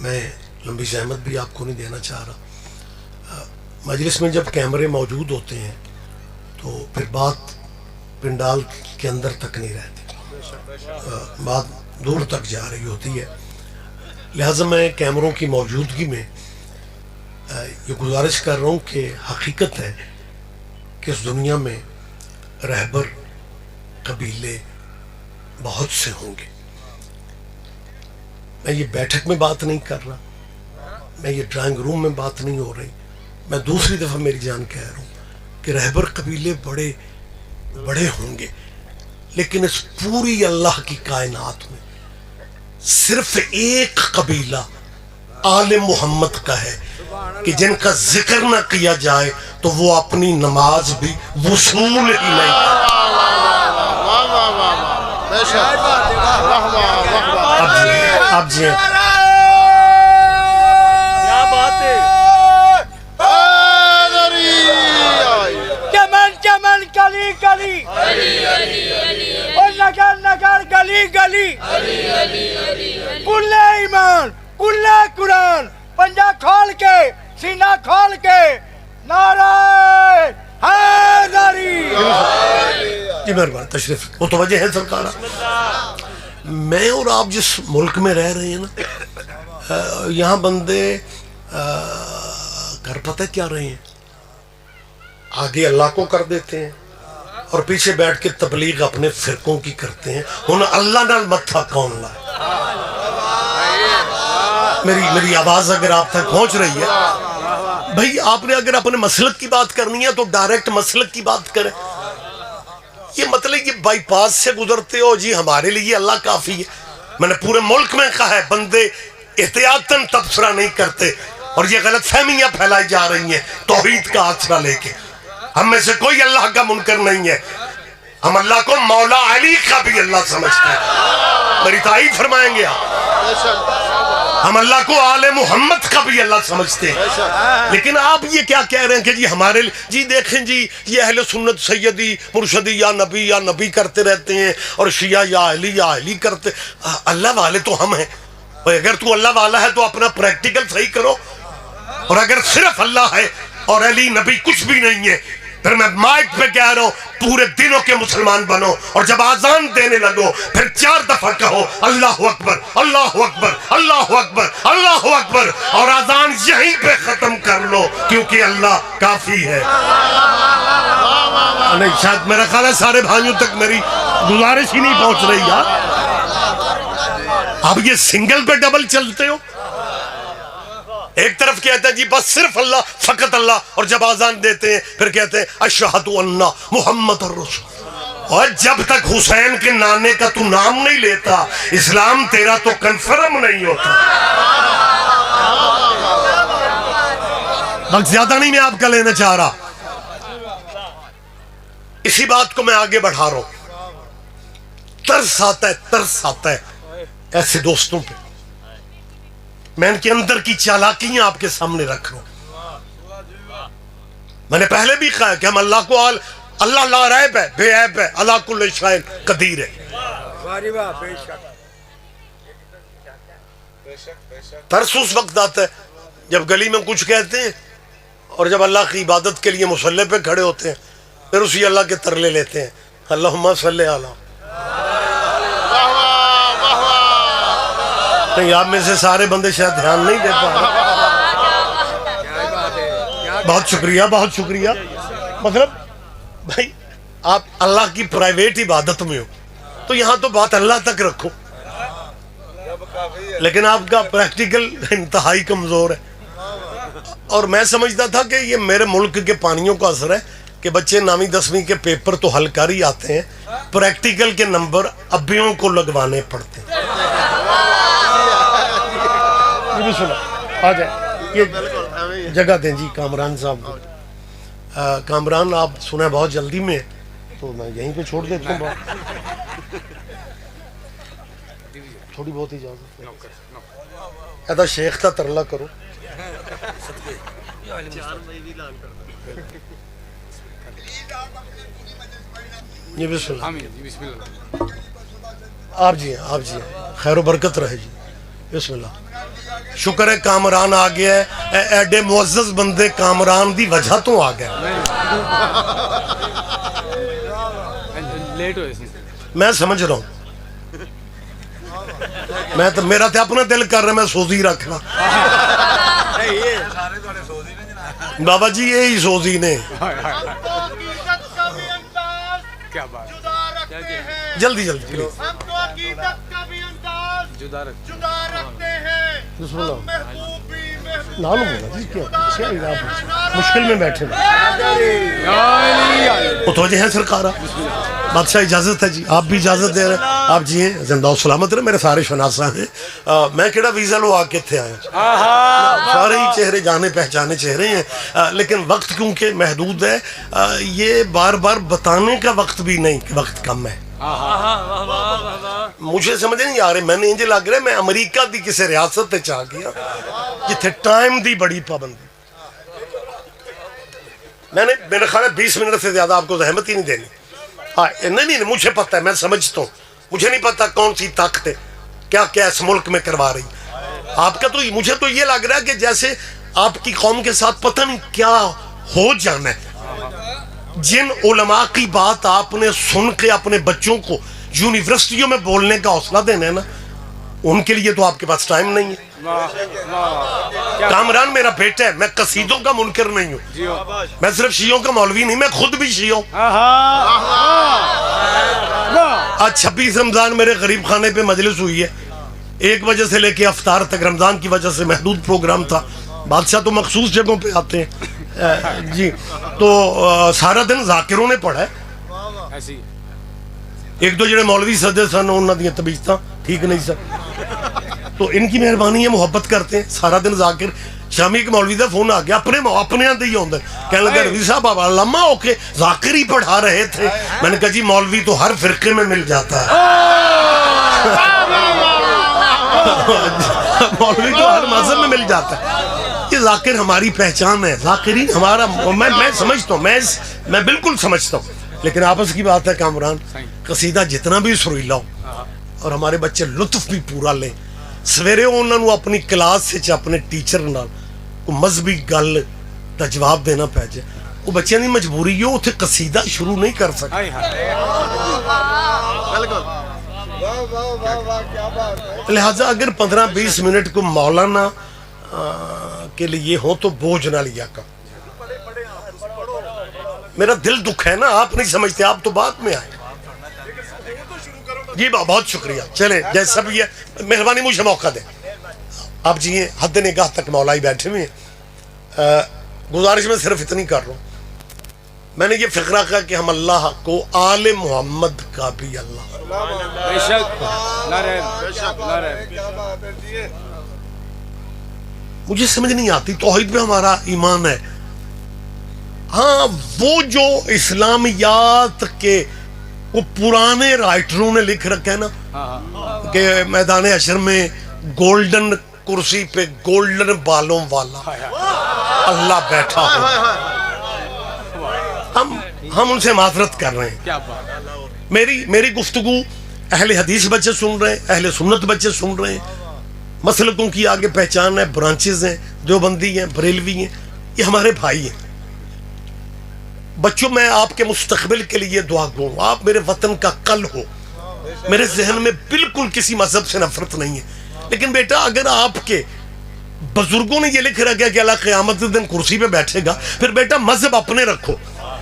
میں لمبی زحمت بھی آپ کو نہیں دینا چاہ رہا. مجلس میں جب کیمرے موجود ہوتے ہیں تو پھر بات پنڈال کے اندر تک نہیں رہتی, بات دور تک جا رہی ہوتی ہے. لہٰذا میں کیمروں کی موجودگی میں یہ گزارش کر رہا ہوں کہ حقیقت ہے کہ اس دنیا میں رہبر قبیلے بہت سے ہوں گے. میں یہ بیٹھک میں بات نہیں کر رہا, میں یہ ڈرائنگ روم میں بات نہیں ہو رہی, میں دوسری دفعہ میری جان کہہ رہا ہوں کہ رہبر قبیلے بڑے بڑے ہوں گے, لیکن اس پوری اللہ کی کائنات میں صرف ایک قبیلہ آل محمد کا ہے کہ جن کا ذکر نہ کیا جائے تو وہ اپنی نماز بھی وصول ہی نہیں کرتے. اب جی کیا بات ہے. چمن چمن گلی گلی اور نگر نگر گلی گلی کلے ایمان کلے قرآن, پنجہ کھول کے سینہ کھول کے نعرہ حیدری. جی مہربان تشریف متوجہ ہے سرکار. میں اور آپ جس ملک میں رہ رہے ہیں نا, یہاں بندے کر پتہ کیا رہے ہیں, آگے اللہ کو کر دیتے ہیں اور پیچھے بیٹھ کے تبلیغ اپنے فرقوں کی کرتے ہیں. ہن اللہ نال متھا کون لائے. میری آواز اگر آپ تک پہنچ رہی ہے, بھائی آپ نے اگر اپنے مسلک کی بات کرنی ہے تو ڈائریکٹ مسلک کی بات کریں. یہ مطلب یہ بائی پاس سے گزرتے ہو جی ہمارے لیے اللہ کافی ہے. میں نے پورے ملک میں کہا ہے بندے احتیاطاً تبصرہ نہیں کرتے اور یہ غلط فہمیاں پھیلائی جا رہی ہیں توحید کا آسرا لے کے. ہم میں سے کوئی اللہ کا منکر نہیں ہے, ہم اللہ کو مولا علی کا بھی اللہ سمجھتے ہیں. میری تائید فرمائیں گے آپ. ہم اللہ کو آل محمد کا بھی اللہ سمجھتے ہیں. لیکن آپ یہ کیا کہہ رہے ہیں کہ جی ہمارے جی دیکھیں جی یہ اہل سنت سیدی مرشدی یا نبی کرتے رہتے ہیں اور شیعہ یا علی کرتے. اللہ والے تو ہم ہیں. اگر تو اللہ والا ہے تو اپنا پریکٹیکل صحیح کرو, اور اگر صرف اللہ ہے اور علی نبی کچھ بھی نہیں ہے پھر میں مائک پہ کہہ رہا ہوں پورے دنوں کے مسلمان بنو, اور جب آزان دینے لگو پھر 4 دفعہ کہو اللہ اکبر اللہ اکبر اللہ اکبر اللہ اکبر, اور آزان یہیں پہ ختم کر لو کیونکہ اللہ کافی ہے. نہیں شاید میرا خیال ہے سارے بھائیوں تک میری گزارش ہی نہیں پہنچ رہی یار. آپ یہ سنگل پہ ڈبل چلتے ہو. ایک طرف کہتے ہیں جی بس صرف اللہ فقط اللہ, اور جب آزان دیتے ہیں پھر کہتے ہیں اشہد ان محمد الرسول. اور جب تک حسین کے نانے کا تو نام نہیں لیتا اسلام تیرا تو کنفرم نہیں ہوتا. وقت زیادہ نہیں میں آپ کا لینا چاہ رہا, اسی بات کو میں آگے بڑھا رہا ہوں. ترس آتا ہے ایسے دوستوں پہ. میں ان کے اندر کی چالاکیاں آپ کے سامنے رکھ رہا ہوں. میں نے پہلے بھی کہا کہ ہم اللہ کو اللہ لا ریب ہے, بے عیب ہے, اللہ کل شیء قدیر ہے. ترس اس وقت آتا ہے جب گلی میں کچھ کہتے ہیں اور جب اللہ کی عبادت کے لیے مصلی پہ کھڑے ہوتے ہیں پھر اسی اللہ کے ترلے لیتے ہیں اللہم صلی علی. نہیں آپ میں سے سارے بندے شاید دھیان نہیں دے پا رہے. بہت شکریہ بہت شکریہ. مطلب بھائی آپ اللہ کی پرائیویٹ عبادت میں ہو تو یہاں تو بات اللہ تک رکھو, لیکن آپ کا پریکٹیکل انتہائی کمزور ہے. اور میں سمجھتا تھا کہ یہ میرے ملک کے پانیوں کا اثر ہے کہ بچے 9ویں 10ویں کے پیپر تو حل کر ہی آتے ہیں, پریکٹیکل کے نمبر ابیوں کو لگوانے پڑتے ہیں. آ جائیں یہ جگہ دیں جی کامران صاحب کو. کامران آپ سنا بہت جلدی میں تو میں یہیں پہ چھوڑ دیتا ہوں. تھوڑی بہت اجازت کہتا شیخ تھا ترلا کرو. یہ بسم اللہ آپ جی ہیں خیر و برکت رہے جی. بسم اللہ شکر ہے کامران آ گیا ہے ایڈے معزز بندے کامران دی وجہ تو آ گئے لیٹ ہوئے سی میں سمجھ رہا ہوں میں تو میرا تو اپنا دل کر رہا میں سوزی رکھنا بابا جی یہی سوزی نے کیا بات جلدی جلدی پلیز ہم تو عقیدت کا بھی انداز جدا رکھ جدا رکھتے ہیں بسم اللہ محبوب بھی محبوب نالو بولا جی کیا مشکل میں بیٹھے وہ تو ہیں سرکار بادشاہ اجازت ہے جی آپ بھی اجازت دے رہے ہیں آپ جی ہیں زندہ و سلامت رہے میرے سارے شناسہ ہیں میں کیڑا ویزا لو آ کے تھے آئے سارے ہی چہرے جانے پہچانے چہرے ہیں لیکن وقت کیونکہ محدود ہے یہ بار بار بتانے کا وقت بھی نہیں کہ وقت کم ہے مجھے سمجھ نہیں آ رہے میں نے انجھے لگ رہا ہے میں امریکہ دی کسی ریاست تے چاہ گیا جتھے ٹائم دی بڑی پابندی میں نے میرے خیال ہے 20 منٹ سے زیادہ آپ کو زحمت ہی نہیں دینی نہیں مجھے پتہ ہے میں سمجھتا ہوں مجھے نہیں پتہ کون سی طاقت ہے کیا کیا اس ملک میں کروا رہی آپ کا تو مجھے تو یہ لگ رہا ہے کہ جیسے آپ کی قوم کے ساتھ پتہ نہیں کیا ہو جانا ہے جن علماء کی بات آپ نے سن کے اپنے بچوں کو یونیورسٹیوں میں بولنے کا حوصلہ دینا ہے نا ان کے لیے تو آپ کے پاس ٹائم نہیں ہے کامران میرا بیٹا ہے میں قصیدوں کا منکر نہیں ہوں میں صرف شیعوں کا مولوی نہیں میں خود بھی شیعہ ہوں آج 26 رمضان میرے غریب خانے پہ مجلس ہوئی ہے 1 بجے سے لے کے افطار تک رمضان کی وجہ سے محدود پروگرام تھا بادشاہ تو مخصوص جگہوں پہ آتے ہیں جی تو سارا دن ذاکروں نے پڑھا ہے ایک دو جڑے مولوی سدے سن انہوں نے طبیعتاں ٹھیک نہیں سن تو ان کی مہربانی ہے محبت کرتے ہیں سارا دن ذاکر شامی ایک مولوی دا فون آ گیا اپنے آندے ہی ہوندے کہنے لگا روی صاحب آپ علامہ ہو کے ذاکر ہی پڑھا رہے تھے میں نے کہا جی مولوی تو ہر فرقے میں مل جاتا ہے مولوی تو ہر مذہب میں مل جاتا ہے یہ ذاکر ہماری پہچان ہے ذاکرین ہمارا میں سمجھتا ہوں میں بالکل سمجھتا ہوں لیکن آپس کی بات ہے کامران قصیدہ جتنا بھی سریلا ہو اور ہمارے بچے لطف بھی پورا لیں سویرے انہوں نے اپنی کلاس سے اپنے ٹیچر نال کو مذہبی گل دا جواب دینا پہ جائے وہ بچے نہیں مجبوری ہے اتنے قصیدہ شروع نہیں کر سکتے لہٰذا اگر 15-20 منٹ کو مولانا کے لیے ہو تو بوجھ نہ لیا کر میرا دل دکھ ہے نا آپ نہیں سمجھتے آپ تو بعد میں آئے جی بہت شکریہ چلیں جیسا بھی ہے مہربانی مجھے موقع دیں آپ جی حد نگاہ تک مولا ہی بیٹھے ہوئے ہیں گزارش میں صرف اتنی کر رہا ہوں میں نے یہ فقرہ کہا کہ ہم اللہ کو آل محمد کا بھی اللہ مجھے سمجھ نہیں آتی توحید میں ہمارا ایمان ہے ہاں وہ جو اسلامیات کے وہ پرانے رائٹروں نے لکھ رکھا ہے نا کہ میدان حشر میں گولڈن کرسی پہ گولڈن بالوں والا اللہ بیٹھا ہو ہم ان سے معذرت کر رہے ہیں میری گفتگو اہل حدیث بچے سن رہے ہیں اہل سنت بچے سن رہے ہیں مسلکوں کی آگے پہچان ہے برانچز ہیں دیوبندی ہیں بریلوی ہیں یہ ہمارے بھائی ہیں بچوں میں آپ کے مستقبل کے لیے دعا گوں آپ میرے وطن کا کل ہو میرے ذہن میں بالکل کسی مذہب سے نفرت نہیں ہے لیکن بیٹا اگر آپ کے بزرگوں نے یہ لکھ رکھا کہ اللہ قیامت دن کرسی پہ بیٹھے گا پھر بیٹا مذہب اپنے رکھو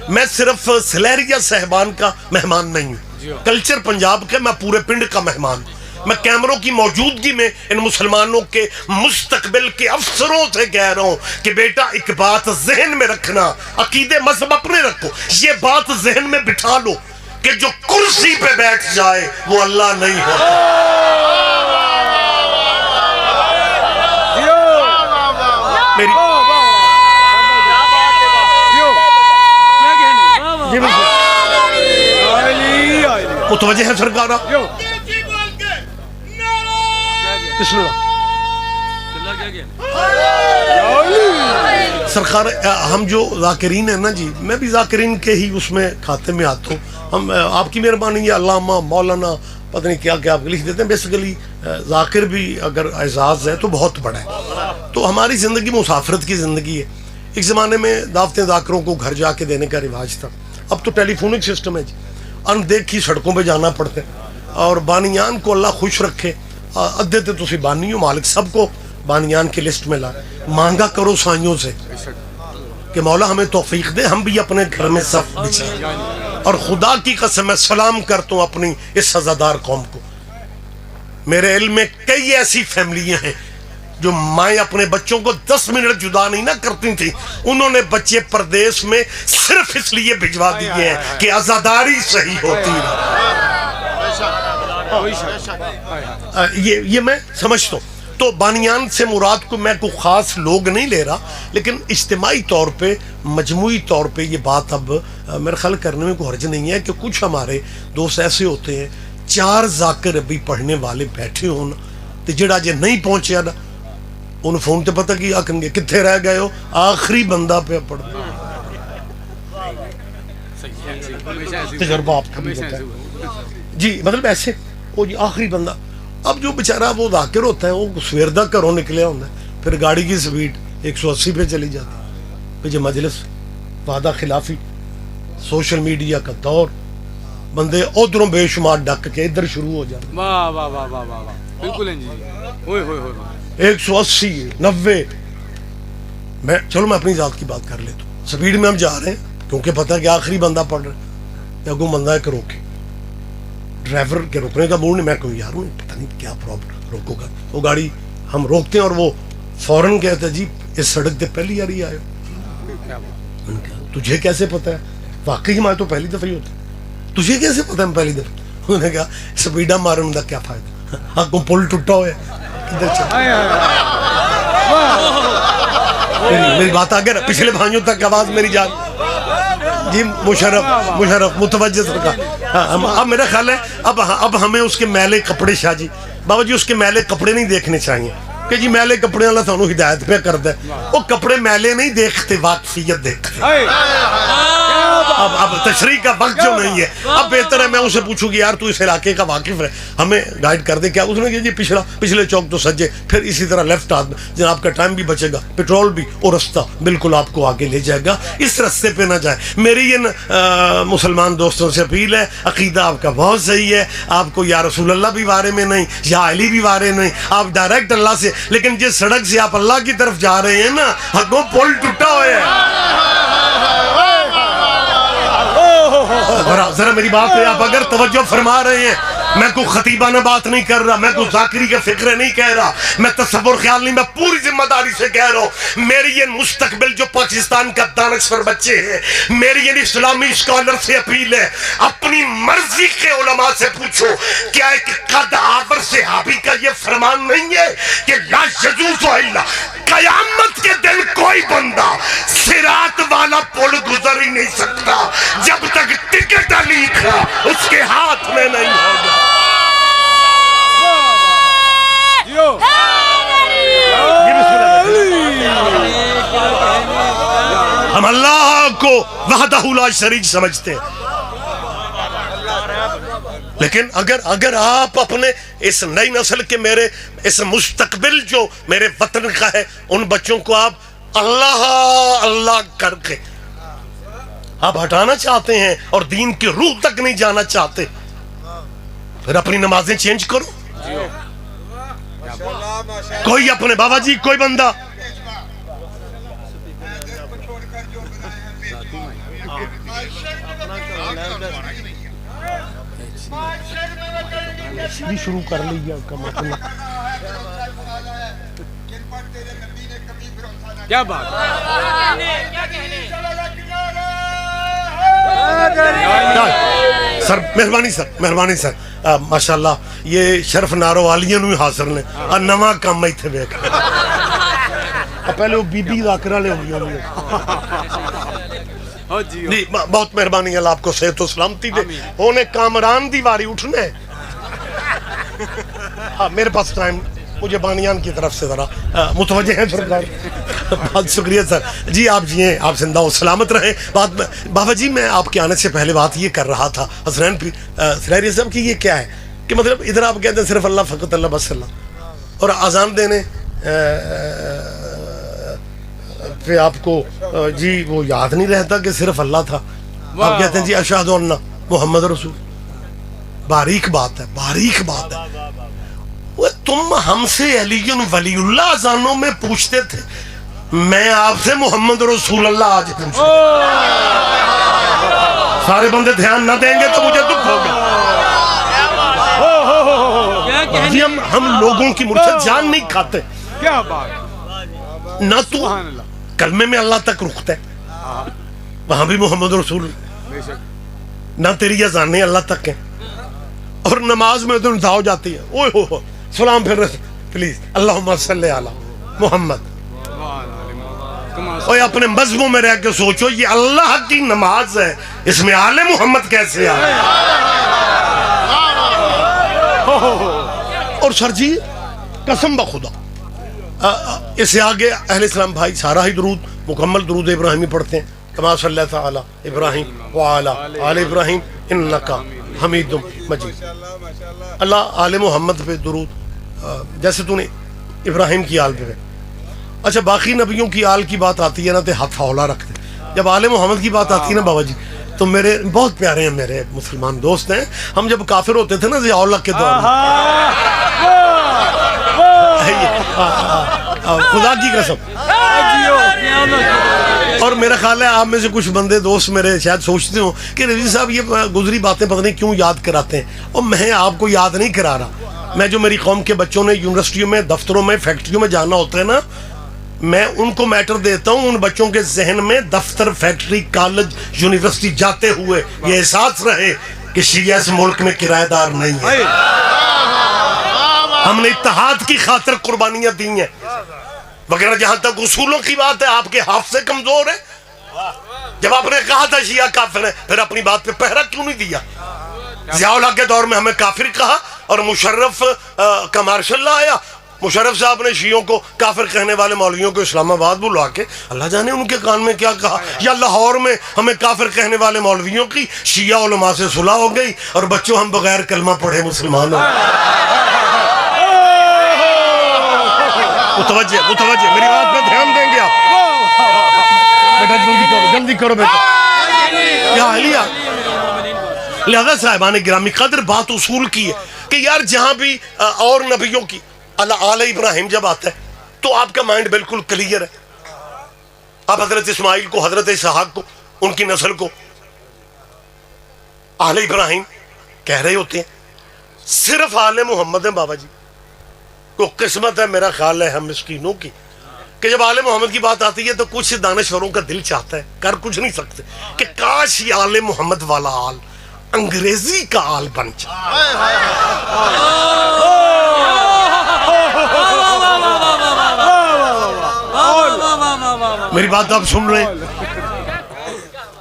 میں صرف سلیریا صاحبان کا مہمان نہیں ہوں کلچر پنجاب کا میں پورے پنڈ کا مہمان ہوں میں کیمروں کی موجودگی میں ان مسلمانوں کے مستقبل کے افسروں سے کہہ رہا ہوں کہ بیٹا ایک بات ذہن میں رکھنا عقیدے مذہب اپنے رکھو یہ بات ذہن میں بٹھا لو کہ جو کرسی پہ بیٹھ جائے وہ اللہ نہیں ہوتا متوجہ ہے سرکارہ بسم اللہ سرکار ہم جو ذاکرین ہیں نا جی میں بھی ذاکرین کے ہی اس میں کھاتے میں آتا ہوں ہم آپ کی مہربانی ہے علامہ مولانا پتہ نہیں کیا کیا آپ لکھ دیتے ہیں. بیسیکلی ذاکر بھی اگر اعزاز ہے تو بہت بڑا ہے. تو ہماری زندگی مسافرت کی زندگی ہے. ایک زمانے میں دعوتیں ذاکروں کو گھر جا کے دینے کا رواج تھا. اب تو ٹیلی فونک سسٹم ہے جی. اندیکھی سڑکوں پہ جانا پڑتا ہے. اور بانیان کو اللہ خوش رکھے. ادھے تے تسی بانی ہو, مالک سب کو بانیان کی لسٹ میں لا. مانگا کرو سائیوں سے کہ مولا ہمیں توفیق دے, ہم بھی اپنے گھر میں صف بچھائیں. اور خدا کی قسم میں سلام کرتا ہوں اپنی اس سزادار قوم کو. میرے علم میں کئی ایسی فیملیاں ہیں جو مائیں اپنے بچوں کو 10 منٹ جدا نہیں نہ کرتی تھی. انہوں نے بچے پردیس میں صرف اس لیے بھجوا دیے ہیں کہ عزاداری صحیح ہوتی ہے. یہ میں سمجھتا ہوں. تو بانیان سے مراد کو میں کوئی خاص لوگ نہیں لے رہا, لیکن اجتماعی طور پہ مجموعی طور پہ یہ بات اب میرے خیال کرنے میں کوئی حرج نہیں ہے کہ کچھ ہمارے دوست ایسے ہوتے ہیں 4 ذاکر ابھی پڑھنے والے بیٹھے ہوں تو جڑا جے نہیں پہنچیا نا انہوں فون تے پتہ کی آکھن گے کتھے رہ گئے ہو, آخری بندہ پہ پڑھ تجربہ آپ کا بھی ہوتا ہے جی. مطلب ایسے وہ جی آخری بندہ. اب جو بیچارہ وہ ذاکر ہوتا ہے وہ سویر دا گھروں نکلیا ہوتا ہے, پھر گاڑی کی سپیڈ 180 پہ چلی جاتی ہے. پھر جو مجلس وعدہ خلافی, سوشل میڈیا کا دور, بندے ادھروں بے شمار ڈک کے ادھر شروع ہو جاتے. واہ واہ واہ واہ واہ بالکل جی. ہوئے ہوئے ہوئے 180 90. میں چلو میں اپنی ذات کی بات کر لیتا ہوں. سپیڈ میں ہم جا رہے ہیں کیونکہ پتہ ہے کہ آخری بندہ پڑھ رہا ہے, یا کوئی بندہ ہے کہ روکے. ڈرائیور کے روکنے کا موڈ نہیں, میں کوئی یار پتہ نہیں کیا پرابلم روکو گا. وہ گاڑی ہم روکتے ہیں اور وہ فوراً کہتا ہے جی اس سڑک پہ پہلی بار ہی آئے ہو. تجھے کیسے پتہ ہے؟ واقعی ہمارے تو پہلی دفعہ ہی ہوتا ہے. تجھے کیسے پتہ ہے پہلی دفعہ؟ انہوں نے کہا سپیڈا مارن کا کیا فائدہ, ہاں کو پل ٹوٹا ہوا ہے کدھر چل. میری بات آ گیا, پچھلے بھائیوں تک آواز میری جان جی. مشرف متوجہ سرکار. اب میرا خیال ہے اب ہمیں اس کے میلے کپڑے شاہ جی بابا جی اس کے میلے کپڑے نہیں دیکھنے چاہیے کہ جی میلے کپڑے اللہ تعالیٰ ہدایت پہ کرتا ہے. وہ کپڑے میلے نہیں دیکھتے, واقفیت دیکھتے. اب تشریح کا وقت جو نہیں ہے, اب بہتر ہے میں اسے پوچھوں کہ یار تو اس علاقے کا واقف ہے, ہمیں گائیڈ کر دے. کیا اس نے کہا جی پچھلے چوک تو سجے, پھر اسی طرح لیفٹ ہاتھ میں, جناب کا ٹائم بھی بچے گا, پیٹرول بھی, اور رستہ بالکل آپ کو آگے لے جائے گا. اس رستے پہ نہ جائے. میری یہ مسلمان دوستوں سے اپیل ہے, عقیدہ آپ کا بہت صحیح ہے, آپ کو یا رسول اللہ بھی بارے میں نہیں, یا علی بھی بارے نہیں, آپ ڈائریکٹ اللہ سے. لیکن جس سڑک سے آپ اللہ کی طرف جا رہے ہیں نا, وہ پل ٹوٹا ہوا ہے. ذرا میری بات ہے, آپ اگر توجہ فرما رہے ہیں, میں کوئی خطیبانہ بات نہیں کر رہا, میں کوئی ذاکری کے فکرے نہیں کہہ رہا, میں تصور خیال نہیں, میں پوری ذمہ داری سے کہہ رہا ہوں. میری یہ مستقبل جو پاکستان کا دانشور بچے ہیں, میری یہ اسلامی اسکالر سے اپیل ہے, اپنی مرضی کے علماء سے پوچھو کیا ایک قد آور صحابی کا یہ فرمان نہیں ہے کہ لا یجوز الا, قیامت کے دن کوئی بندہ صراط والا پل گزر ہی نہیں سکتا جب تک ٹکٹ علی کا اس کے ہاتھ میں نہیں ہوگا. ہم اللہ کو وحدہ لا شریک سمجھتے ہیں, لیکن اگر آپ اپنے اس نئی نسل کے میرے اس مستقبل جو میرے وطن کا ہے, ان بچوں کو آپ اللہ اللہ کر کے آپ ہٹانا چاہتے ہیں اور دین کی روح تک نہیں جانا چاہتے, پھر اپنی نمازیں چینج کرو. کوئی اپنے بابا جی کوئی بندہ بھی شروع کر لیا کا مطلب کیا بات. سر مہربانی سر ماشاءاللہ یہ شرف نارو والیاں نو حاصل نے اور نواں کام ایتھے ویکھ پہلے وہ بی بی ذاکرہ لے ہوئی ہوئی جی. بہت مہربانی اللہ آپ کو صحت و سلامتی دے. ہونے کامران دی واری اٹھنا ہے. میرے پاس ٹائم, مجھے بانیان کی طرف سے ذرا متوجہ ہیں سرکار. بہت شکریہ سر جی. آپ جی ہیں, آپ زندہ و سلامت رہیں. بابا جی میں آپ کے آنے سے پہلے بات یہ کر رہا تھا, حسنین سرائری صاحب کی یہ کیا ہے, کہ مطلب ادھر آپ کہتے ہیں صرف اللہ فقط اللہ بس اللہ, اور اذان دینے پہ آپ کو جی وہ یاد نہیں رہتا کہ صرف اللہ تھا, آپ کہتے ہیں جی اشہد ان محمد رسول. باریک بات ہے, باریک بات ہے. وہ تم ہم سے علی ولی اللہ اذانوں میں پوچھتے تھے, میں آپ سے محمد رسول اللہ آج پوچھتا ہوں. سارے بندے دھیان نہ دیں گے تو مجھے دکھ ہوگا. جی ہم لوگوں کی مرشد جان نہیں کھاتے. کیا بات, نہ تو کلمے میں اللہ تک رکھتا ہے, وہاں بھی محمد رسول, نہ تیری اذانیں اللہ تک ہیں, اور نماز میں تو انتہا ہو جاتی ہے اوہ ہو سلام پھر پلیز اللہم صلی علی محمد. اور اپنے مذہبوں میں رہ کے سوچو یہ اللہ کی نماز ہے, اس میں آل محمد کیسے آئے. اور سر جی قسم بخدا اس سے آگے اہل اسلام بھائی سارا ہی درود مکمل درود ابراہیمی پڑھتے ہیں, کما صلی اللہ تعالی ابراہیم وعلی آل ابراہیم انکا حمید مجید. اللہ آل محمد پہ درود, جیسے تو نے ابراہیم کی آل پہ. اچھا باقی نبیوں کی آل کی بات آتی ہے نا تو ہاتھ ہولا رکھتے, جب آل محمد کی بات آتی ہے نا بابا جی تو میرے بہت پیارے ہیں میرے مسلمان دوست ہیں, ہم جب کافر ہوتے تھے نا ضیاء اللہ کے دور میں, خدا کی قسم, اور میرا خیال ہے آپ میں سے کچھ بندے دوست میرے شاید سوچتے ہوں کہ رضوی صاحب یہ گزری باتیں پتہ نہیں کیوں یاد کراتے ہیں, اور میں آپ کو یاد نہیں کرا رہا. میں جو میری قوم کے بچوں نے یونیورسٹیوں میں دفتروں میں فیکٹریوں میں جانا ہوتا ہے نا, میں ان کو میٹر دیتا ہوں, ان بچوں کے ذہن میں دفتر فیکٹری کالج یونیورسٹی جاتے ہوئے یہ احساس رہے کہ شیعہ اس ملک میں کرایہ دار نہیں ہے, ہم نے اتحاد کی خاطر قربانیاں دی ہیں وغیرہ. جہاں تک اصولوں کی بات ہے آپ کے حافظے کمزور ہے. جب آپ نے کہا تھا شیعہ کافر ہے, پھر اپنی بات پہ پہرا کیوں نہیں دیا؟ ضیاء اللہ کے دور میں ہمیں کافر کہا, اور مشرف کا مارشل لا آیا, مشرف صاحب نے شیعوں کو کافر کہنے والے مولویوں کو اسلام آباد بلا کے اللہ جانے ان کے کان میں کیا کہا, یا لاہور میں ہمیں کافر کہنے والے مولویوں کی شیعہ علماء سے صلح ہو گئی, اور بچوں ہم بغیر کلمہ پڑھے مسلمان ہو. متوجہ میری بات پہ دھیان دیں گے آپ. بیٹا جلدی کرو بیٹا. یا علیہ لہذا صاحبان گرامی قدر بات اصول کی ہے کہ یار جہاں بھی اور نبیوں کی آل ابراہیم جب آتا ہے تو آپ کا مائنڈ بالکل کلیئر ہے. آپ حضرت اسماعیل کو, حضرت اسحاق کو, ان کی نسل کو آل ابراہیم کہہ رہے ہوتے ہیں. صرف آل محمد ہیں بابا جی کو قسمت ہے میرا خیال ہے ہم مسکینوں کی کہ جب آل محمد کی بات آتی ہے تو کچھ دانشوروں کا دل چاہتا ہے, کر کچھ نہیں سکتے, کہ کاش یہ آل محمد والا آل انگریزی کا آل بن جائے. میری بات آپ سن رہے ہیں,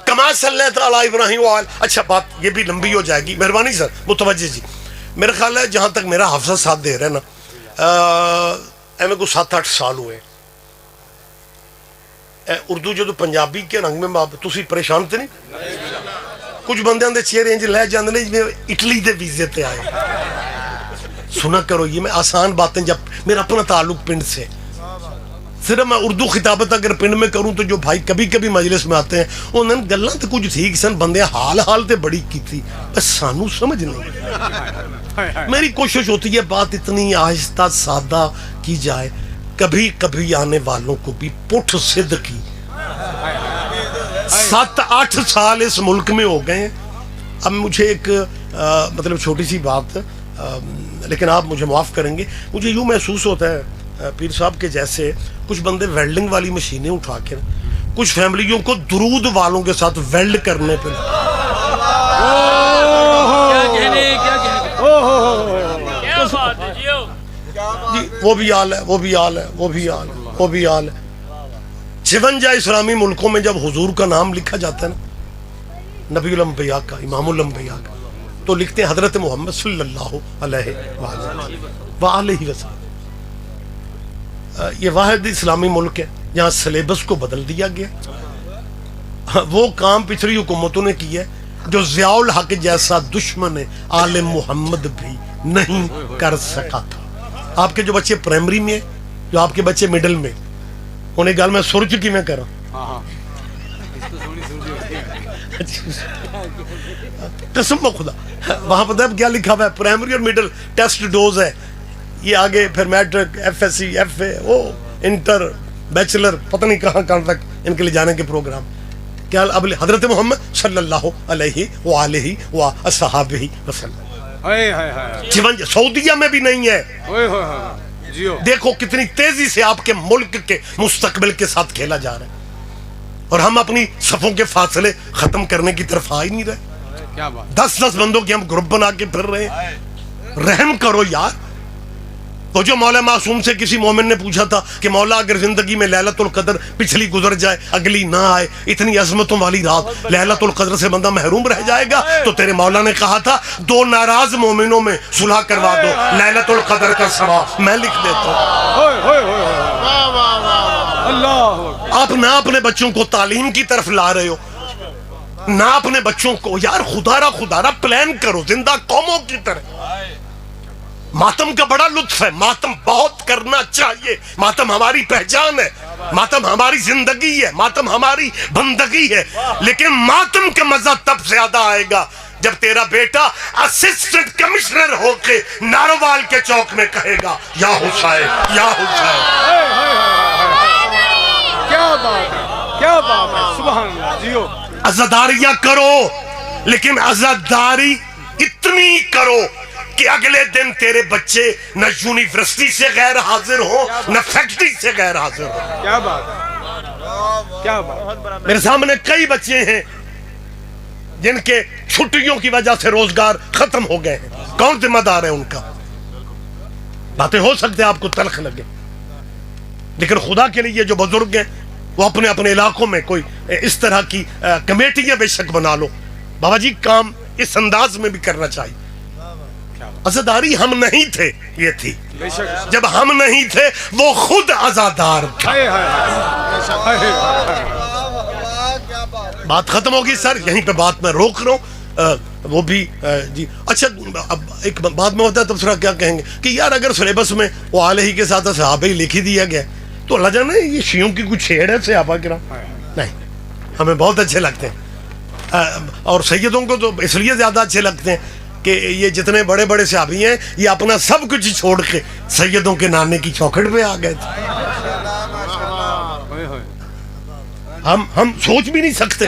کما صلی اللہ تعالی ابراہیم وآل. اچھا بات یہ بھی لمبی ہو جائے گی, مہربانی سر متوجہ جی. میرا خیال ہے جہاں تک میرا حافظہ ساتھ دے رہا ہے نا, ایویں کو 7-8 سال ہوئے اردو جو پنجابی کے رنگ میں تسی پریشان تے نہیں, کچھ بندیاں دے چہرے انج لے جاندے نے جویں اٹلی دے ویزے تے آئے. سنا کرو یہ میں آسان باتیں, جب میرا اپنا تعلق پنڈ سے, صرف میں اردو خطابت اگر پنڈ میں کروں تو جو بھائی کبھی کبھی مجلس میں آتے ہیں انہوں نے گلاں تے کچھ ٹھیک سن, بندے حال تے بڑی کی تھی, بس سانو سمجھ نہیں. میری کوشش ہوتی ہے بات اتنی آہستہ سادہ کی جائے, کبھی کبھی آنے والوں کو بھی پٹھ صد کی. 7-8 سال اس ملک میں ہو گئے. اب مجھے ایک مطلب چھوٹی سی بات, لیکن آپ مجھے معاف کریں گے, مجھے یوں محسوس ہوتا ہے پیر صاحب کے جیسے کچھ بندے ویلڈنگ والی مشینیں اٹھا کے کچھ فیملیوں کو درود والوں کے ساتھ ویلڈ کرنے پہ جی وہ بھی حال ہے, وہ بھی حال ہے, وہ بھی حال ہے, وہ بھی حال ہے. 56 اسلامی ملکوں میں جب حضور کا نام لکھا جاتا ہے نا, نبی الانبیاء کا, امام الانبیاء کا, تو لکھتے ہیں حضرت محمد صلی اللہ علیہ وآلہ وسلم. یہ واحد اسلامی ملک ہے جہاں سلیبس کو بدل دیا گیا. وہ کام پچھلی حکومتوں نے کیا ہے جو ضیاء الحق جیسا دشمن آل محمد بھی نہیں کر سکا تھا. آپ کے جو بچے پرائمری میں ہیں, جو آپ کے بچے مڈل میں, انہیں گل میں سر چکی میں کرا ہاں ہاں اس کو سونی سونی ہوتی ہے. قسم خدا, وہاں پتہ ہے کیا لکھا ہوا ہے؟ پرائمری اور مڈل ٹیسٹ ڈوز ہے, یہ آگے پھر matric, F S C, F A, او انٹر, بیچلر, پتہ نہیں کہاں کہاں تک ان کے لیے جانے کے پروگرام. کیا اب حضرت محمد صلی اللہ علیہ وآلہ وصحبہ وسلم ہائے ہائے ہائے چونجا سعودیہ میں بھی نہیں ہے. ہوئے ہوئے ہوئے جیو. دیکھو کتنی تیزی سے آپ کے ملک کے مستقبل کے ساتھ کھیلا جا رہا ہے, اور ہم اپنی صفوں کے فاصلے ختم کرنے کی طرف آ ہی نہیں رہے. کیا بات. 10 بندوں کے ہم گروپ بنا کے پھر رہے ہیں. رحم کرو یار. وہ جو مولا معصوم سے کسی مومن نے پوچھا تھا کہ مولا اگر زندگی میں لیلۃ القدر پچھلی گزر جائے, اگلی نہ آئے, اتنی عظمتوں والی رات لیلۃ القدر سے بندہ محروم رہ جائے گا, تو تیرے مولا نے کہا تھا 2 ناراض مومنوں میں صلح کروا دو, لیلۃ القدر کا ثواب میں لکھ دیتا ہوں. ہوئے ہوئے ہوئے اللہ. آپ نہ اپنے بچوں کو تعلیم کی طرف لا رہے ہو, نہ اپنے بچوں کو, یار خدا را پلان کرو زندہ قوموں کی طرح. ماتم کا بڑا لطف ہے, ماتم بہت کرنا چاہیے, ماتم ہماری پہچان ہے, ماتم ہماری زندگی ہے, ماتم ہماری بندگی ہے, لیکن ماتم کا مزہ تب زیادہ آئے گا جب تیرا بیٹا اسسٹنٹ کمشنر ہو کے ناروال کے چوک میں کہے گا یا حسین یا حسین. کیا بات ہے, کیا بات ہے, سبحان اللہ. جیو. عزاداریاں کرو, لیکن عزاداری اتنی کرو کہ اگلے دن تیرے بچے نہ یونیورسٹی سے غیر حاضر ہوں نہ فیکٹری سے غیر حاضر ہوں. کیا بات ہے, کیا بات. میرے سامنے کئی بچے ہیں جن کے چھٹیوں کی وجہ سے روزگار ختم ہو گئے ہیں. کون ذمہ دار ہے ان کا؟ باتیں ہو سکتے آپ کو تلخ لگے, لیکن خدا کے لیے جو بزرگ ہیں وہ اپنے اپنے علاقوں میں کوئی اس طرح کی کمیٹیاں بے شک بنا لو. بابا جی کام اس انداز میں بھی کرنا چاہیے. عزاداری ہم نہیں تھے, یہ تھی. جب ہم نہیں تھے وہ خود عزادار تھا. بات ختم ہوگی سر, یہیں پہ بات میں روک رہا ہوں. وہ بھی جی اچھا, اب ایک بات میں ہوتا ہے تبصرہ کیا کہیں گے کہ یار اگر سلیبس میں وہ آلہ ہی کے ساتھ صحابہ ہی لکھ ہی دیا گیا تو اللہ جانے یہ شیعوں کی کچھ چھیڑ ہے صحابہ کرام. نہیں, ہمیں بہت اچھے لگتے ہیں, اور سیدوں کو تو اس لیے زیادہ اچھے لگتے ہیں کہ یہ جتنے بڑے بڑے صحابی ہیں یہ اپنا سب کچھ چھوڑ کے سیدوں کے نانے کی چوکھٹ پہ آ گئے تھے. ہم سوچ بھی نہیں سکتے,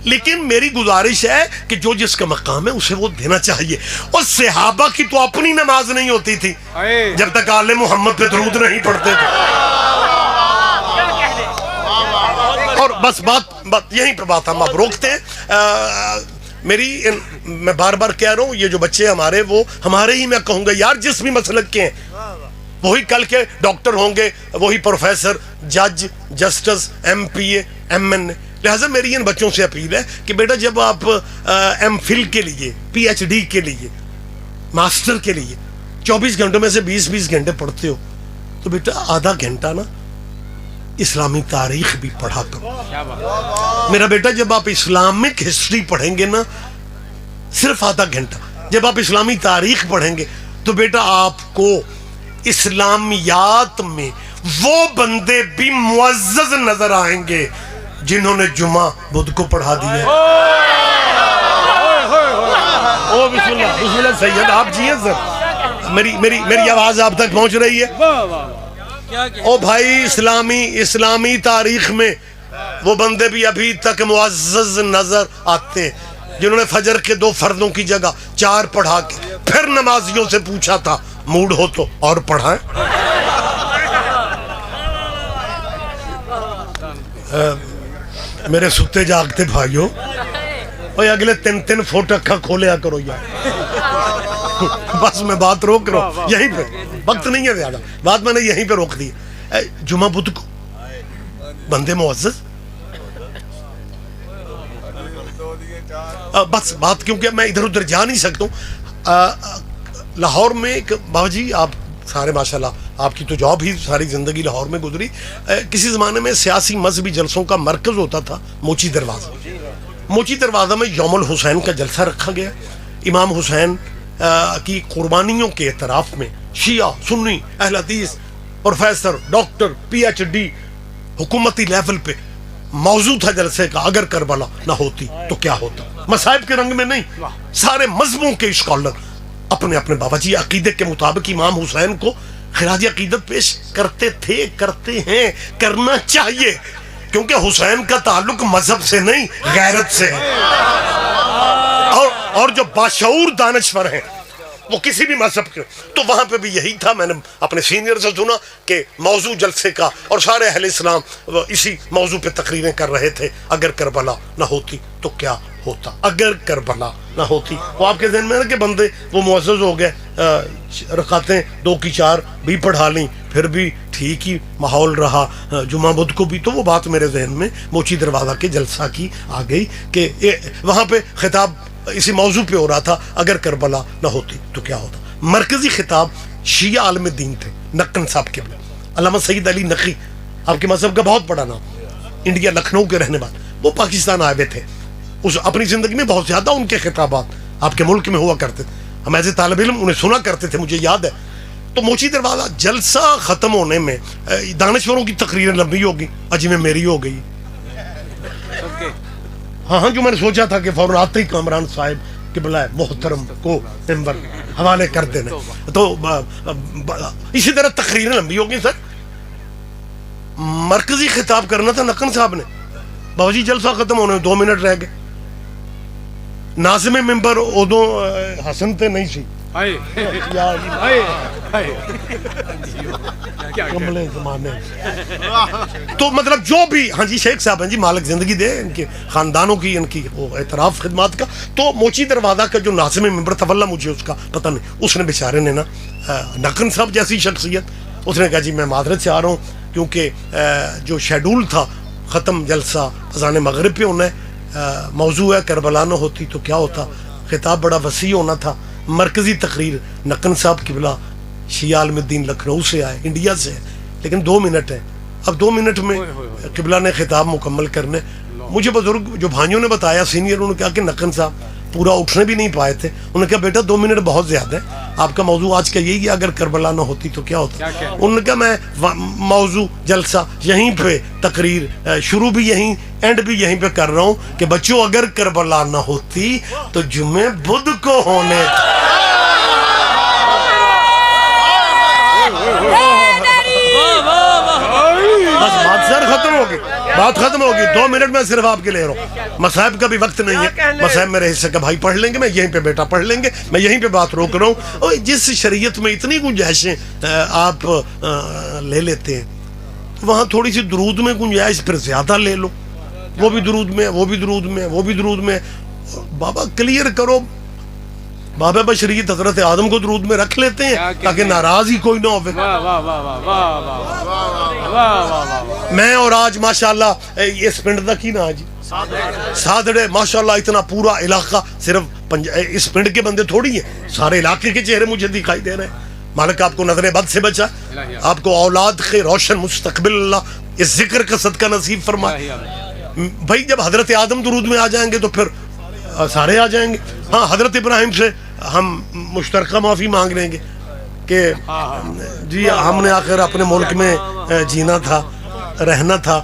لیکن میری گزارش ہے کہ جو جس کا مقام ہے اسے وہ دینا چاہیے. اور صحابہ کی تو اپنی نماز نہیں ہوتی تھی جب تک آل محمد پہ درود نہیں پڑھتے تھے. اور بس بات یہیں پہ بات ہم اب روکتے ہیں. میں بار بار کہہ رہا ہوں یہ جو بچے ہمارے وہ ہمارے ہی, میں کہوں گا یار جس بھی مسلک کے ہیں وہی کل کے ڈاکٹر ہوں گے, وہی پروفیسر, جج, جسٹس, ایم پی اے, ایم این اے. لہٰذا میری ان بچوں سے اپیل ہے کہ بیٹا جب آپ ایم فل کے لیے, پی ایچ ڈی کے لیے, ماسٹر کے لیے 24 گھنٹوں میں سے 20 گھنٹے پڑھتے ہو تو بیٹا آدھا گھنٹہ نا اسلامی تاریخ بھی پڑھا کرو. میرا بیٹا جب آپ اسلامک ہسٹری پڑھیں گے نا صرف آدھا گھنٹہ, جب آپ اسلامی تاریخ پڑھیں گے تو بیٹا آپ کو اسلامیات میں وہ بندے بھی معزز نظر آئیں گے جنہوں نے جمعہ بدھ کو پڑھا دیا. او بسم اللہ سید, آپ جی ہیں سر, میری آواز آپ تک پہنچ رہی ہے. او بھائی اسلامی تاریخ میں وہ بندے بھی ابھی تک معزز نظر آتے ہیں جنہوں نے فجر کے 2 فرضوں کی جگہ 4 پڑھا کے پھر نمازیوں سے پوچھا تھا موڈ ہو تو اور پڑھائیں. میرے ستے جاگتے بھائیوں, اگلے 3 فٹ اکھا کھولیا کرو یار. بس میں بات روک رہا ہوں یہیں پہ, وقت نہیں ہے زیادہ, بات میں نے یہیں پہ روک دی. جمعہ بدھ کو بندے معزز, بس بات کیونکہ میں ادھر ادھر جا نہیں سکتا ہوں. لاہور میں ایک بابا جی آپ سارے ماشاءاللہ آپ کی تو جاب ہی ساری زندگی لاہور میں گزری. کسی زمانے میں سیاسی مذہبی جلسوں کا مرکز ہوتا تھا موچی دروازہ, موچی دروازہ میں یوم الحسین کا جلسہ رکھا گیا. امام حسین کی قربانیوں کے اعتراف میں شیعہ سنی اہل حدیث professor doctor P H D حکومتی لیول پہ موضوع تھا جلسے کا. اگر کربلا نہ ہوتی تو کیا ہوتا. مصائب کے رنگ میں نہیں, سارے مذہبوں کے اسکالر اپنے اپنے بابا جی عقیدے کے مطابق امام حسین کو خراج عقیدت پیش کرتے تھے, کرتے ہیں, کرنا چاہیے, کیونکہ حسین کا تعلق مذہب سے نہیں غیرت سے ہے. اور جو باشعور دانشور ہیں وہ کسی بھی مذہب کے, تو وہاں پہ بھی یہی تھا. میں نے اپنے سینئر سے سنا کہ موضوع جلسے کا, اور سارے اہل اسلام اسی موضوع پہ تقریریں کر رہے تھے, اگر کربلا نہ ہوتی تو کیا ہوتا, اگر کربلا نہ ہوتی. وہ آپ کے ذہن میں نا کہ بندے وہ معزز ہو گئے, رکعتیں 2 کی 4 بھی پڑھا لیں, پھر بھی ٹھیک ہی ماحول رہا جمعہ بدھ کو بھی. تو وہ بات میرے ذہن میں موچی دروازہ کے جلسہ کی آ گئی کہ وہاں پہ خطاب اسی موضوع پہ ہو رہا تھا, اگر کربلا نہ ہوتی تو کیا ہوتا. مرکزی خطاب شیعہ عالم دین تھے, نقن صاحب کے, علامہ سید علی نقی, آپ کے مذہب کا بہت بڑا نام, انڈیا لکھنؤ کے رہنے والے. وہ پاکستان آئے ہوئے تھے, اس اپنی زندگی میں بہت زیادہ ان کے خطابات آپ کے ملک میں ہوا کرتے تھے. ہم ایسے طالب علم انہیں سنا کرتے تھے, مجھے یاد ہے. تو موچی دروازہ جلسہ ختم ہونے میں دانشوروں کی تقریریں لمبی ہوگی, اجی میں میری ہو گئی. ہاں جو میں نے سوچا تھا کہ فوراً آتے ہی کامران صاحب کہ بلائے محترم کو ممبر حوالے کر دینے, تو اسی طرح تقریریں لمبی ہوگی. سر مرکزی خطاب کرنا تھا نقن صاحب نے, بابا جی جلسہ ختم ہونے میں 2 منٹ رہ گئے. ناظم ممبر ادو حسن تے نہیں سی, کملے زمانے. تو مطلب جو بھی, ہاں جی شیخ صاحب ہیں جی, مالک زندگی دے ان کے خاندانوں کی, ان کی وہ اعتراف خدمات کا. تو موچی دروازہ کا جو ناظم ممبر تھا, واللہ مجھے اس کا پتہ نہیں, اس نے بیچارے نے نا نقن صاحب جیسی شخصیت, اس نے کہا جی میں معذرت سے آ رہا ہوں, کیونکہ جو شیڈول تھا ختم جلسہ اذان مغرب پہ ہونا ہے, موضوع ہے کربلا نہ ہوتی تو کیا ہوتا. خطاب بڑا وسیع ہونا تھا. مرکزی تقریر نقن صاحب قبلہ شیعہ عالم الدین لکھنؤ سے آئے, انڈیا سے, لیکن 2 منٹ ہے. اب 2 منٹ میں قبلہ نے خطاب مکمل کرنے. مجھے بزرگ جو بھائیوں نے بتایا سینئر, انہوں نے کہا کہ نقن صاحب پورا اٹھنے بھی نہیں پائے تھے. انہوں نے کہا بیٹا 2 منٹ بہت زیادہ ہے, آپ کا موضوع آج کا یہی ہے اگر کربلا نہ ہوتی تو کیا ہوتا. انہوں نے کہا میں موضوع جلسہ یہیں پہ, تقریر شروع بھی یہیں اینڈ بھی یہیں پہ کر رہا ہوں کہ بچوں اگر کربلا نہ ہوتی تو جمعے بدھ کو ہونے تھے. بس بات سر ختم ہوگی, بات ختم ہوگی. 2 منٹ میں صرف آپ کے لے رہا ہوں, مصائب کا بھی وقت نہیں ہے. مصائب میرے حصے کا بھائی پڑھ لیں گے, میں یہیں پہ بیٹا پڑھ لیں گے, میں یہیں پہ بات روک رہا ہوں. اور جس شریعت میں اتنی گنجائشیں آپ لے لیتے ہیں, وہاں تھوڑی سی درود میں گنجائش پھر زیادہ لے لو, وہ بھی درود میں, وہ بھی درود میں, وہ بھی درود میں. بابا کلیئر کرو, بابا بشریت حضرت آدم کو درود میں رکھ لیتے ہیں تاکہ ناراض ہی کوئی نہ ہو. میں اور آج ماشاءاللہ اس پنڈ دا کی نا جی سادڑے, ماشاءاللہ اتنا پورا علاقہ, صرف اس پنڈ کے بندے تھوڑی ہیں, سارے علاقے کے چہرے مجھے دکھائی دے رہے ہیں. مالک آپ کو نظر بد سے بچا, آپ کو اولاد کے روشن مستقبل اللہ اس ذکر کا صدقہ نصیب فرمائے. بھائی جب حضرت آدم درود میں آ جائیں گے تو پھر سارے آ جائیں گے. ہاں حضرت ابراہیم سے ہم مشترکہ معافی مانگ لیں گے کہ جی ہم نے آخر اپنے ملک میں جینا تھا, رہنا تھا.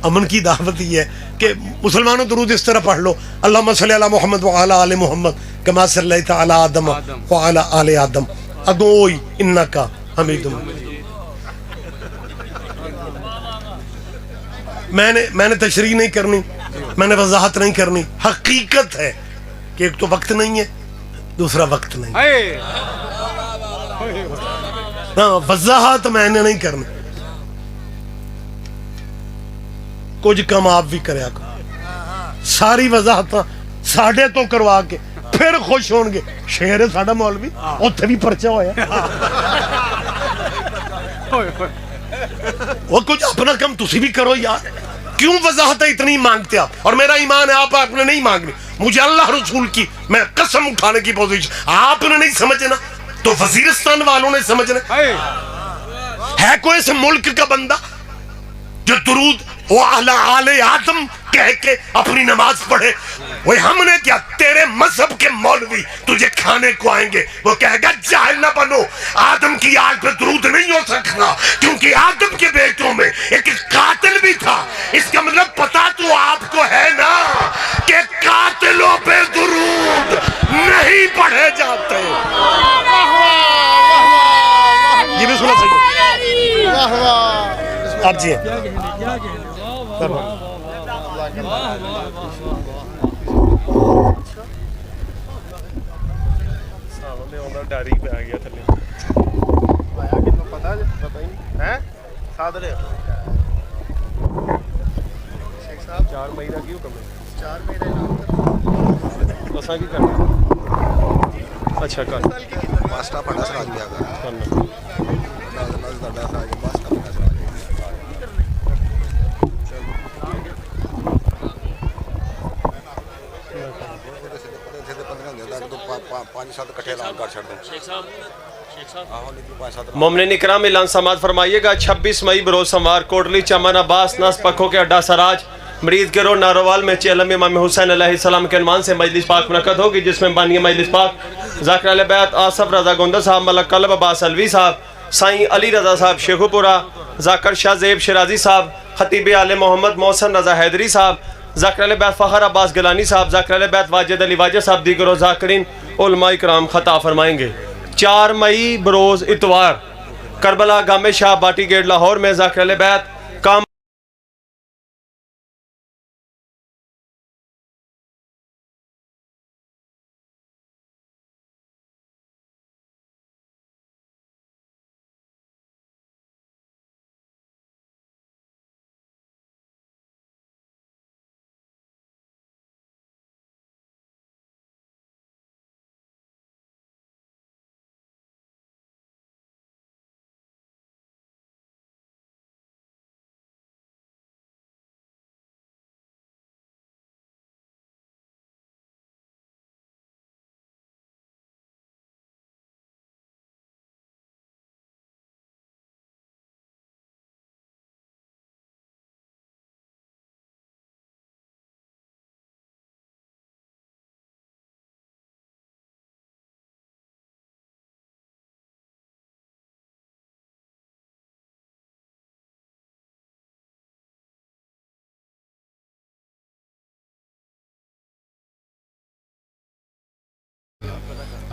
امن کی دعوت یہ ہے کہ مسلمانوں درود اس طرح پڑھ لو, اللہم صلی علی محمد وعلی آل محمد کما صلیت علی آدم وعلی آل آدم ادعوی انکا حمید مجید. میں نے تشریح نہیں کرنی, میں نے وضاحت نہیں کرنی. حقیقت ہے کہ ایک تو وقت نہیں ہے, دوسرا وقت نہیں. ہاں وضاحت میں نے نہیں کرنی. کچھ کم آپ بھی کریا کرو, ساری وضاحت ساڑھے تو کروا کے پھر خوش ہون گے. شیر ہے ساڑھا مولوی, اتھے بھی پرچہ ہویا. وہ کچھ اپنا کم تسی بھی کرو یار, کیوں وضاحت اتنی مانگتے آپ؟ اور میرا ایمان ہے آپ نے نہیں مانگنی. مجھے اللہ رسول کی میں قسم اٹھانے کی پوزیشن, آپ نے نہیں سمجھنا تو وزیرستان والوں نے سمجھنا. ہے کوئی اس ملک کا بندہ جو درود وعلی آل آدم کہہ کے اپنی نماز پڑھے. وہ ہم نے کیا, تیرے مذہب کے مولوی تجھے کھانے کو آئیں گے, وہ کہے گا جاہل نہ بنو, آدم کی آگ پہ درود نہیں ہو سکتا کیونکہ آدم کے بیٹوں میں ایک قاتل بھی تھا. اس کا مطلب پتا تو آپ کو ہے نا کہ قاتلوں پہ درود نہیں پڑھے جاتے. یہ بھی سنا صحیح آپ جی ڈاری پہ آ گیا تھلے پتا ہی نہیں ہے سادرے شیخ صاحب 4 مئی کا کیوں کم ہے 4 مئی اساں کی کرنا اچھا کر ماسٹر پڑھا سراج بھی آگا کرنا مومنین اکرام اعلان سماعت فرمائیے گا. 26 مئی بروز سموار کوٹلی چمن عباس نس پکھوں کے اڈا سراج مرید کے رو ناروال میں چیلم امام حسین علیہ السلام کے عنوان سے مجلس پاک منعقد ہوگی, جس میں بانی مجلس پاک ذاکر علیہ بیعت آصف رضا گندر صاحب, ملک قلب عباس علوی صاحب, سائیں علی رضا صاحب شیخو پورا, ذاکر شاہ زیب شرازی صاحب, خطیب آل محمد محسن رضا حیدری صاحب, ذاکر علیہ بیعت فخر عباس گلانی صاحب, ذاکر علیہ بیعت واجد علی واجد صاحب, دیگر و ذاکرین علماء اکرام خطا فرمائیں گے. 4 مئی بروز اتوار کربلا گام شاہ باٹی گیٹ لاہور میں ذاکر علیہ بیعت کام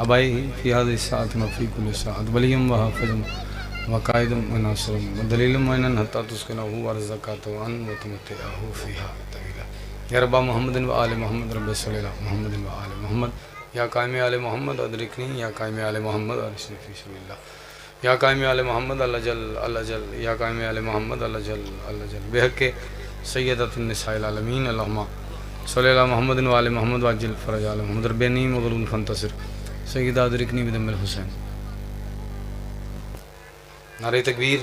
ابائی فی هذه الساعة وفي كل ساعة ولیم وحافظ وقائد وناصر ودلیل معین حتی تسکنہ ورزقات وان وتمتعہ فیہا طویلا. یا رب محمد و آل محمد رب صلی اللہ محمد و آل محمد. یا قائم آل محمد ادرکنی, یا قائم آل محمد ارشدنی فی سبیل اللہ. یا قائم آل محمد اللہ جل اللہ جل, یا قائم آل محمد اللہ جل اللہ جل. بحق سیدۃ النساء العالمین اللہم صلی اللہ محمد و آل محمد واجل فرج آل محمد ربینی مغلون فانتصر سیدہ ادرکنی بدم الحسین. نعرہ تکبیر,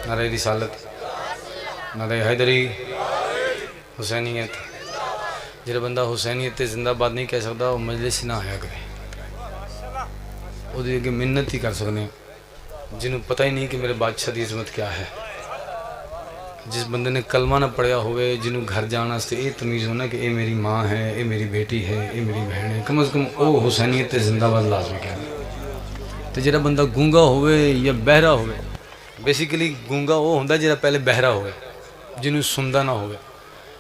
نعرہ رسالت, نعرہ حیدری, حسینیت. جڑا بندہ حسینیت تے زندہ باد نہیں کہہ سکتا وہ مجلس نہ آیا کرے, وہ اگے منت ہی کر سکنے جنہوں پتہ ہی نہیں کہ میرے بادشاہ دی عظمت کیا ہے. جس بندے نے کلمہ نہ پڑھیا ہوئے, جنہوں گھر جانا سے یہ تمیز ہونا کہ اے میری ماں ہے, اے میری بیٹی ہے, اے میری بہن ہے, کم از کم او حسینیت تے زندہ باد لازمی کہنا. تو جڑا بندہ گونگا ہوئے یا بہرا ہوئے, بیسیکلی گونگا وہ ہوندہ جڑا پہلے بہرا ہوئے, جنہوں سندہ نہ ہوئے,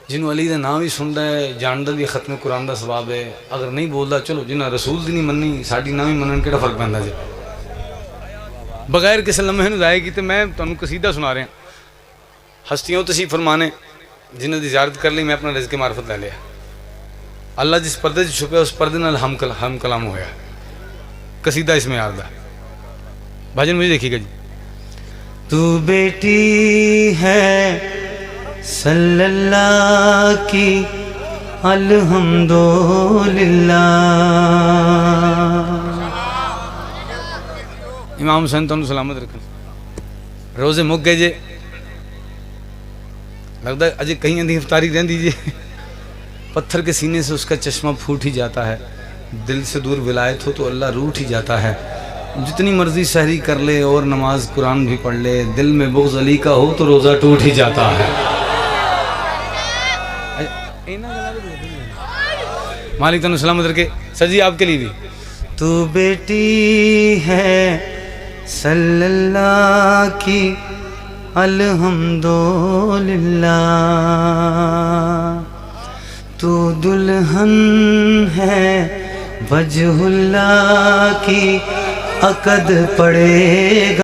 جنہوں علی دا نام ہی سندہ ہے, جاندہ بھی ختم قرآن دا ثواب ہے, اگر نہیں بولدا چلو جنہاں رسول دی نہیں مننی ساڑی نام ہی منن کیڑا فرق پہندا جائے. بغیر کسی لمحے نو ضائع کیتے میں تانوں قصیدہ سنا رہا ہوں. ہستیوں تشریف فرمانے جنہوں دی زیارت کر لی, میں اپنا رزق معرفت لے لیا. اللہ جس پردے سے چھپے اس پردے نال ہم کلام ہویا. قصیدہ اس میں آردہ بھاجن مجھے دیکھیے گا جی. تو بیٹی ہے صلی اللہ کی الحمدللہ. امام حسین تو سلامت رکھنا. روزے مک گئے جے, لگتا ہے اجے کہیں اندھی افطاری رہن دیجئے. پتھر کے سینے سے اس کا چشمہ پھوٹ ہی جاتا ہے, دل سے دور ولایت ہو تو اللہ روٹ ہی جاتا ہے. جتنی مرضی سحری کر لے اور نماز قرآن بھی پڑھ لے, دل میں بغض علی کا ہو تو روزہ ٹوٹ ہی جاتا ہے. مالک تنو سلامت رکھے. سر جی آپ کے لیے بھی. تو بیٹی ہے صلی اللہ کی الحمدللہ، تو دلہن ہے وجہ اللہ کی عقد پڑے گا.